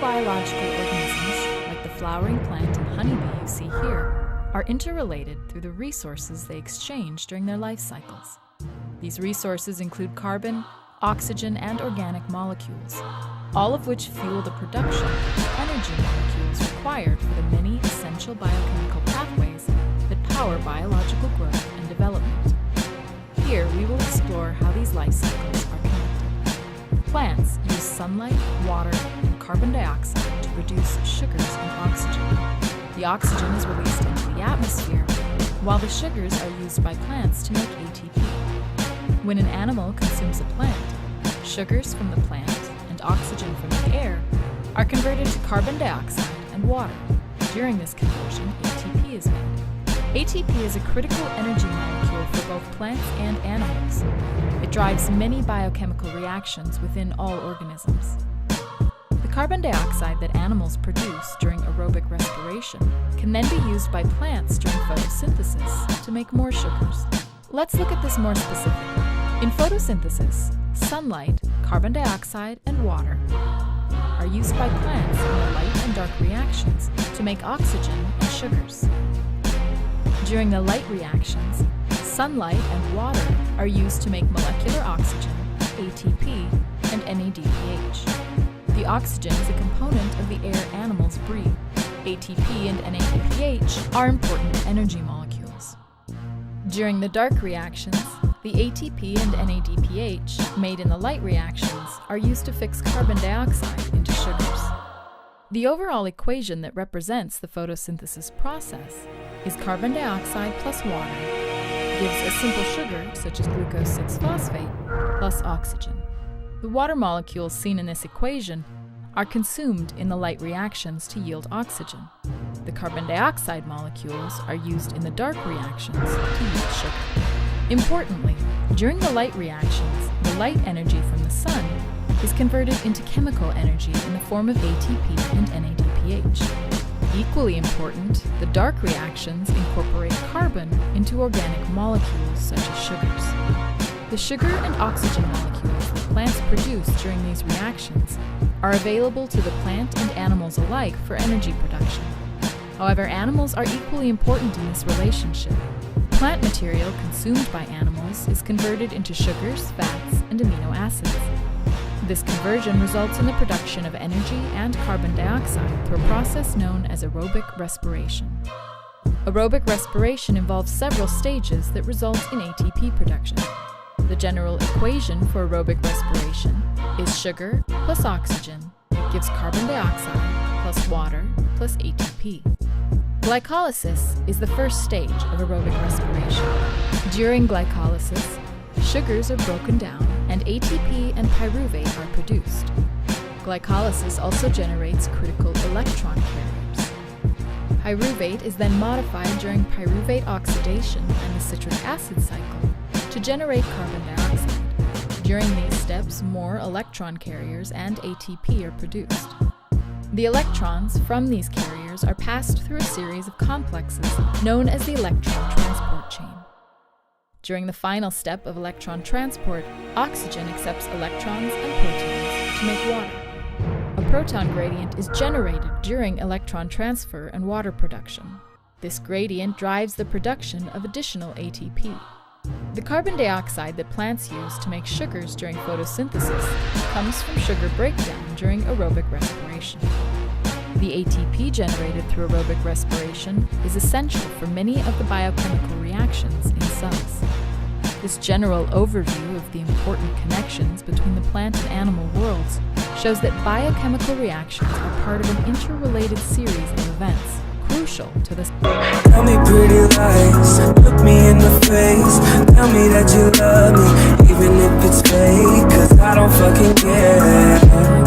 biological organisms, like the flowering plant and honeybee you see here, are interrelated through the resources they exchange during their life cycles. These resources include carbon, oxygen, and organic molecules, all of which fuel the production of energy molecules required for the many essential biochemical pathways that power biological growth and development. Here, we will explore how these life cycles are connected. Plants use sunlight, water, and carbon dioxide to produce sugars and oxygen. The oxygen is released into the atmosphere, while the sugars are used by plants to make ATP. When an animal consumes a plant, sugars from the plant and oxygen from the air are converted to carbon dioxide and water. During this conversion, ATP is made. ATP is a critical energy molecule for both plants and animals. It drives many biochemical reactions within all organisms. The carbon dioxide that animals produce during aerobic respiration can then be used by plants during photosynthesis to make more sugars. Let's look at this more specifically. In photosynthesis, sunlight, carbon dioxide, and water are used by plants in the light and dark reactions to make oxygen and sugars. During the light reactions, sunlight and water are used to make molecular oxygen, ATP, and NADPH. The oxygen is a component of the air animals breathe. ATP and NADPH are important energy molecules. During the dark reactions, the ATP and NADPH made in the light reactions are used to fix carbon dioxide into sugars. The overall equation that represents the photosynthesis process is carbon dioxide plus water gives a simple sugar, such as glucose 6-phosphate, plus oxygen. The water molecules seen in this equation are consumed in the light reactions to yield oxygen. The carbon dioxide molecules are used in the dark reactions to yield sugar. Importantly, during the light reactions, the light energy from the sun is converted into chemical energy in the form of ATP and NADPH. Equally important, the dark reactions incorporate carbon into organic molecules such as sugars. The sugar and oxygen molecules that plants produce during these reactions are available to the plant and animals alike for energy production. However, animals are equally important in this relationship. Plant material consumed by animals is converted into sugars, fats, and amino acids. This conversion results in the production of energy and carbon dioxide through a process known as aerobic respiration. Aerobic respiration involves several stages that result in ATP production. The general equation for aerobic respiration is sugar plus oxygen gives carbon dioxide plus water plus ATP. Glycolysis is the first stage of aerobic respiration. During glycolysis, sugars are broken down and ATP and pyruvate are produced. Glycolysis also generates critical electron carriers. Pyruvate is then modified during pyruvate oxidation and the citric acid cycle to generate carbon dioxide. During these steps, more electron carriers and ATP are produced. The electrons from these carriers are passed through a series of complexes known as the electron transport chain. During the final step of electron transport, oxygen accepts electrons and protons to make water. A proton gradient is generated during electron transfer and water production. This gradient drives the production of additional ATP. The carbon dioxide that plants use to make sugars during photosynthesis comes from sugar breakdown during aerobic respiration. The ATP generated through aerobic respiration is essential for many of the biochemical reactions in cells. This general overview of the important connections between the plant and animal worlds shows that biochemical reactions are part of an interrelated series of events crucial to this. Tell me pretty lies, look me in the face. Tell me that you love me, even if it's fake, 'cause I don't fucking care.